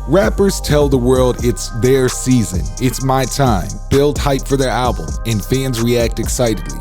Rappers tell the world it's their season, it's my time, build hype for their album, and fans react excitedly.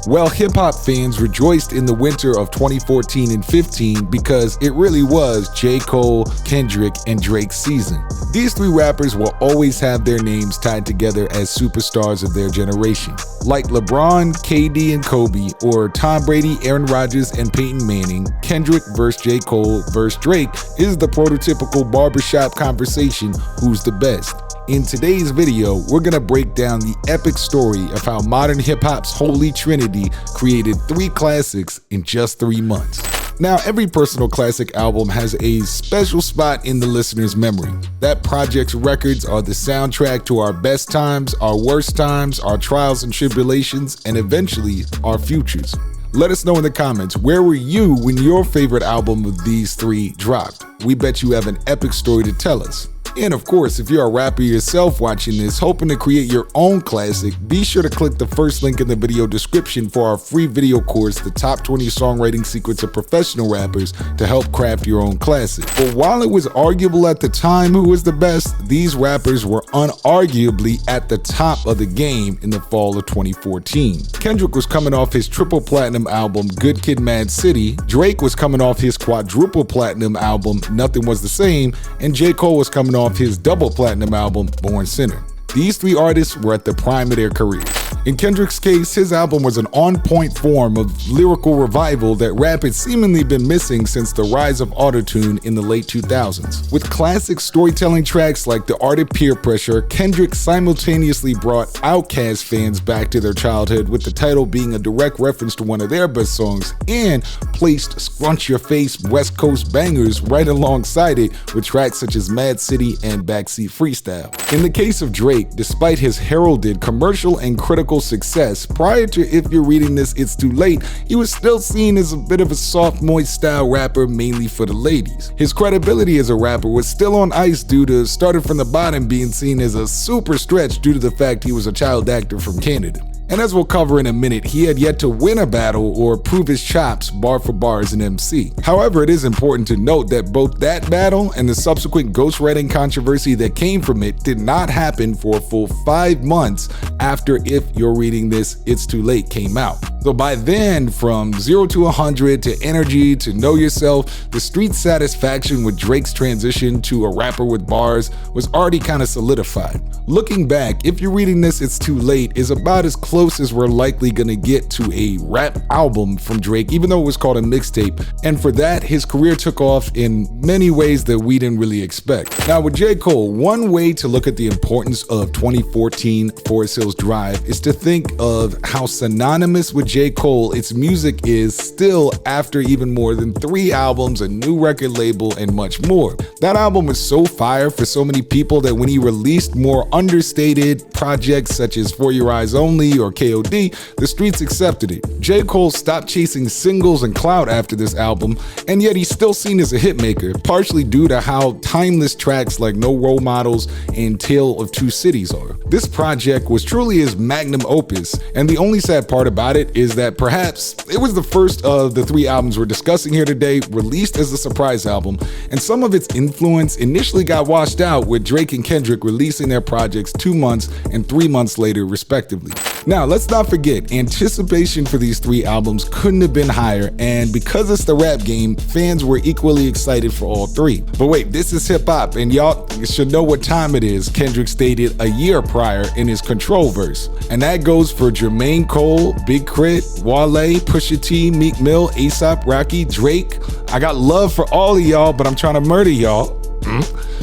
Well, hip-hop fans rejoiced in the winter of 2014 and 15 because it really was J. Cole, Kendrick, and Drake's season. These three rappers will always have their names tied together as superstars of their generation. Like LeBron, KD, and Kobe, or Tom Brady, Aaron Rodgers, and Peyton Manning, Kendrick vs. J. Cole vs. Drake is the prototypical barbershop conversation, who's the best. In today's video, we're gonna break down the epic story of how modern hip-hop's holy trinity created three classics in just 3 months. Now, every personal classic album has a special spot in the listener's memory. That project's records are the soundtrack to our best times, our worst times, our trials and tribulations, and eventually our futures. Let us know in the comments, where were you when your favorite album of these three dropped? We bet you have an epic story to tell us. And of course, if you're a rapper yourself watching this, hoping to create your own classic, be sure to click the first link in the video description for our free video course, The Top 20 Songwriting Secrets of Professional Rappers, to help craft your own classic. But while it was arguable at the time who was the best, these rappers were unarguably at the top of the game in the fall of 2014. Kendrick was coming off his triple platinum album, Good Kid, Mad City, Drake was coming off his quadruple platinum album, Nothing Was the Same, and J. Cole was coming off his double platinum album, Born Sinner. These three artists were at the prime of their careers. In Kendrick's case, his album was an on-point form of lyrical revival that rap had seemingly been missing since the rise of autotune in the late 2000s. With classic storytelling tracks like The Art of Peer Pressure, Kendrick simultaneously brought Outkast fans back to their childhood, with the title being a direct reference to one of their best songs, and placed scrunch your face West Coast bangers right alongside it with tracks such as Mad City and Backseat Freestyle. In the case of Drake, despite his heralded commercial and critical success, prior to If You're Reading This, It's Too Late, he was still seen as a bit of a soft, moist style rapper, mainly for the ladies. His credibility as a rapper was still on ice due to starting from the bottom being seen as a super stretch due to the fact he was a child actor from Canada. And as we'll cover in a minute, he had yet to win a battle or prove his chops bar for bar as an MC. However, it is important to note that both that battle and the subsequent ghostwriting controversy that came from it did not happen for a full 5 months after If You're Reading This, It's Too Late came out. So by then, from 0 to 100 to Energy to Know Yourself, the street satisfaction with Drake's transition to a rapper with bars was already kind of solidified. Looking back, If You're Reading This, It's Too Late is about as close as we're likely gonna get to a rap album from Drake, even though it was called a mixtape. And for that, his career took off in many ways that we didn't really expect. Now with J. Cole, one way to look at the importance of 2014 Forest Hills Drive is to think of how synonymous with J. Cole its music is still after even more than 3 albums, a new record label, and much more. That album was so fire for so many people that when he released more understated projects such as For Your Eyes Only or KOD, the streets accepted it. J. Cole stopped chasing singles and clout after this album, and yet he's still seen as a hitmaker, partially due to how timeless tracks like No Role Models and Tale of Two Cities are. This project was truly his magnum opus, and the only sad part about it is that perhaps it was the first of the 3 albums we're discussing here today released as a surprise album, and some of its influence initially got washed out with Drake and Kendrick releasing their projects 2 months and 3 months later respectively. Now let's not forget, anticipation for these 3 albums couldn't have been higher, and because it's the rap game, fans were equally excited for all 3. But wait, this is hip hop, and y'all should know what time it is, Kendrick stated a year prior in his Control verse. And that goes for Jermaine Cole, Big Crit, Wale, Pusha T, Meek Mill, A$AP Rocky, Drake. I got love for all of y'all, but I'm trying to murder y'all.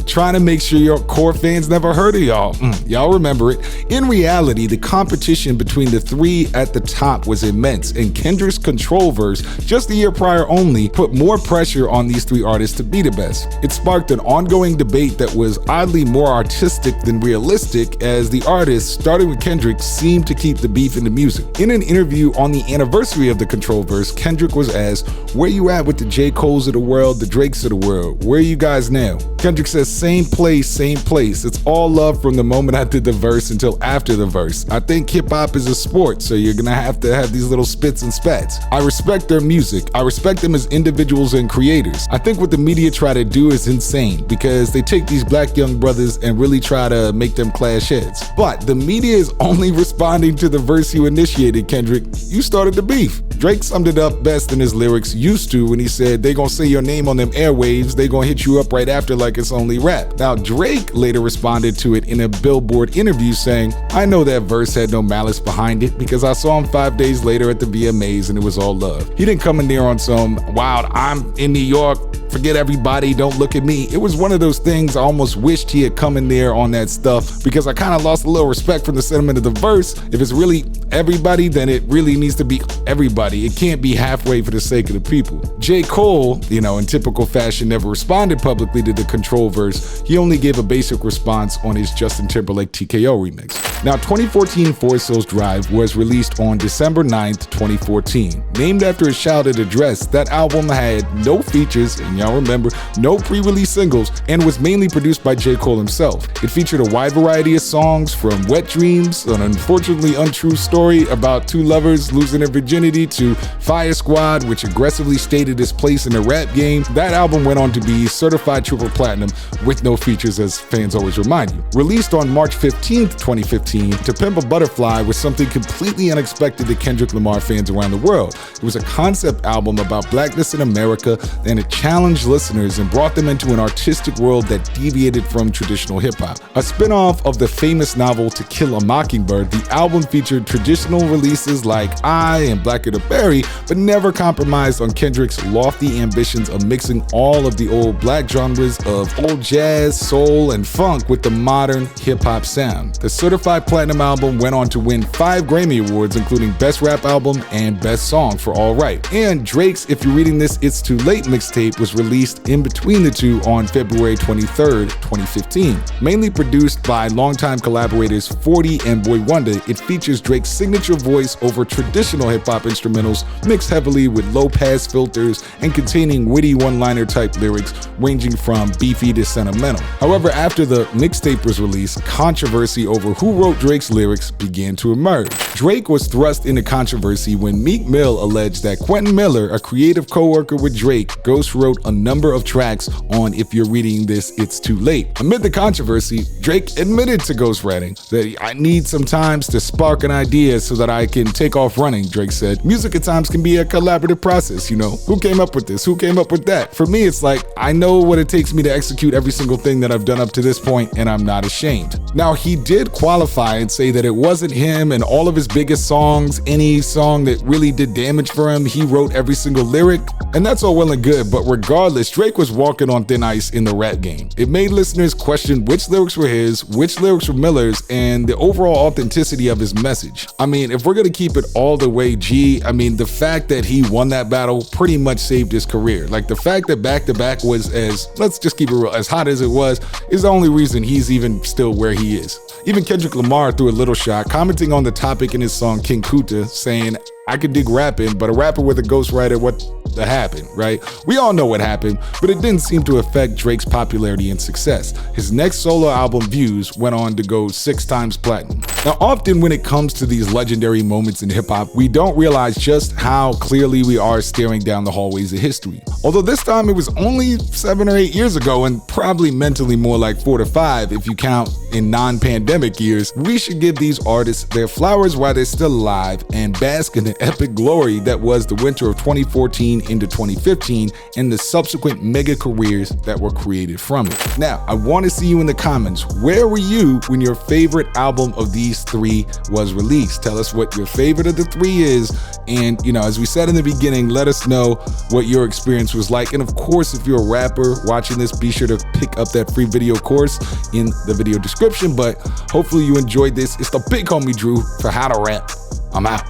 Trying to make sure your core fans never heard of y'all. Y'all remember it. In reality, the competition between the 3 at the top was immense, and Kendrick's Control verse, just a year prior only, put more pressure on these 3 artists to be the best. It sparked an ongoing debate that was oddly more artistic than realistic, as the artists, starting with Kendrick, seemed to keep the beef in the music. In an interview on the anniversary of the Control verse, Kendrick was asked, "Where you at with the J. Coles of the world, the Drakes of the world? Where are you guys now?" Kendrick says, same place, same place. It's all love from the moment I did the verse until after the verse. I think hip hop is a sport, so you're gonna have to have these little spits and spats. I respect their music. I respect them as individuals and creators. I think what the media try to do is insane because they take these black young brothers and really try to make them clash heads. But the media is only responding to the verse you initiated, Kendrick. You started the beef. Drake summed it up best in his lyrics used to when he said, they gonna say your name on them airwaves, they gonna hit you up right after like it's only rap. Now Drake later responded to it in a Billboard interview saying, I know that verse had no malice behind it because I saw him 5 days later at the VMAs and it was all love. He didn't come in there on some wild, I'm in New York, forget everybody, don't look at me. It was one of those things I almost wished he had come in there on that stuff because I kind of lost a little respect from the sentiment of the verse. If it's really everybody, then it really needs to be everybody. It can't be halfway for the sake of the people. J. Cole, in typical fashion, never responded publicly to the Control verse. He only gave a basic response on his Justin Timberlake TKO remix. Now, 2014 Forest Hills Drive was released on December 9th, 2014. Named after his childhood address, that album had no features, and y'all remember, no pre-release singles, and was mainly produced by J. Cole himself. It featured a wide variety of songs from Wet Dreams, an unfortunately untrue story about two lovers losing their virginity, to Fire Squad, which aggressively stated its place in the rap game. That album went on to be certified triple platinum with no features, as fans always remind you. Released on March 15th, 2015, To Pimp a Butterfly was something completely unexpected to Kendrick Lamar fans around the world. It was a concept album about blackness in America, and it challenged listeners and brought them into an artistic world that deviated from traditional hip-hop. A spin-off of the famous novel To Kill a Mockingbird, the album featured traditional releases like I and Blacker the Berry, but never compromised on Kendrick's lofty ambitions of mixing all of the old black genres of old jazz, soul, and funk with the modern hip-hop sound. The certified platinum album went on to win 5 Grammy Awards, including Best Rap Album and Best Song for All Right. And Drake's If You're Reading This, It's Too Late mixtape was released in between the two on February 23rd, 2015. Mainly produced by longtime collaborators 40 and Boy Wonder, it features Drake's signature voice over traditional hip-hop instrumentals mixed heavily with low-pass filters and containing witty one-liner type lyrics ranging from beefy to sentimental. However, after the mixtape was released, controversy over who wrote Drake's lyrics began to emerge. Drake was thrust into controversy when Meek Mill alleged that Quentin Miller, a creative co-worker with Drake, ghost-wrote a number of tracks on If You're Reading This, It's Too Late. Amid the controversy, Drake admitted to ghostwriting that I need some times to spark an idea so that I can take off running, Drake said. Music at times can be a collaborative process, Who came up with this? Who came up with that? For me, it's like, I know what it takes me to execute every single thing that I've done up to this point, and I'm not ashamed. Now, he did qualify and say that it wasn't him and all of his biggest songs, any song that really did damage for him, he wrote every single lyric, and that's all well and good, but regardless, Drake was walking on thin ice in the rap game. It made listeners question which lyrics were his, which lyrics were Miller's, and the overall authenticity of his message. I mean, if we're gonna keep it all the way G, the fact that he won that battle pretty much saved his career. Like, the fact that Back to Back was let's just keep it real, as hot as it was, is the only reason he's even still where he is. Even Kendrick Lamar threw a little shot, commenting on the topic in his song King Kuta, saying, I could dig rapping, but a rapper with a ghostwriter, what happened, right? We all know what happened, but it didn't seem to affect Drake's popularity and success. His next solo album, Views, went on to go 6 times platinum. Now, often when it comes to these legendary moments in hip-hop, we don't realize just how clearly we are staring down the hallways of history. Although this time it was only 7 or 8 years ago, and probably mentally more like 4 to 5 if you count in non-pandemic years, we should give these artists their flowers while they're still alive and bask in the epic glory that was the winter of 2014 into 2015 and the subsequent mega careers that were created from it. Now, I want to see you in the comments. Where were you when your favorite album of these 3 was released? Tell us what your favorite of the 3 is, and as we said in the beginning, let us know what your experience was like. And of course, if you're a rapper watching this, be sure to pick up that free video course in the video description. But hopefully you enjoyed this. It's the big homie Drew for How to Rap. I'm out.